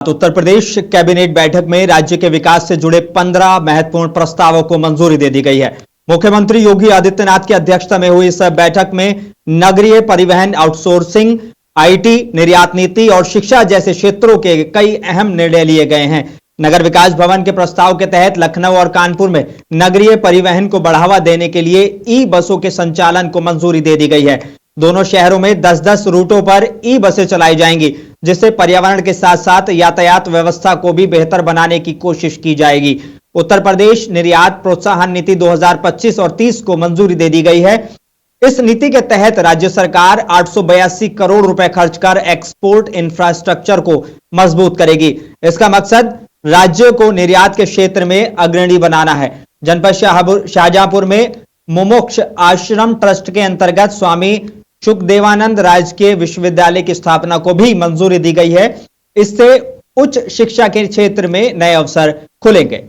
Uttar Pradesh cabinet बैठक में राज्य के विकास से जुड़े 15 महत्वपूर्ण प्रस्तावों को मंजूरी दे दी गई है। मुख्यमंत्री योगी आदित्यनाथ की अध्यक्षता में हुई इस बैठक में नगरीय परिवहन, आउटसोर्सिंग, आईटी, निर्यात नीति और शिक्षा जैसे क्षेत्रों के कई अहम निर्णय लिए गए हैं। नगर विकास भवन के प्रस्ताव के तहत लखनऊ और कानपुर में नगरीय परिवहन को बढ़ावा देने के लिए ई बसों के संचालन को मंजूरी दे दी गई है। दोनों शहरों में 10-10 रूटों पर ई बसें चलाई जाएंगी, जिससे पर्यावरण के साथ साथ यातायात व्यवस्था को भी बेहतर बनाने की कोशिश की जाएगी। उत्तर प्रदेश निर्यात प्रोत्साहन नीति 2025 और 30 को मंजूरी दे दी गई है। इस नीति के तहत राज्य सरकार 882 करोड़ रुपए खर्च कर एक्सपोर्ट इंफ्रास्ट्रक्चर को मजबूत करेगी। इसका मकसद राज्य को निर्यात के क्षेत्र में अग्रणी बनाना है। जनपद शाहजहांपुर में मुमुक्ष आश्रम ट्रस्ट के अंतर्गत स्वामी सुखदेवानंद राजकीय विश्वविद्यालय की स्थापना को भी मंजूरी दी गई है। इससे उच्च शिक्षा के क्षेत्र में नए अवसर खुलेंगे।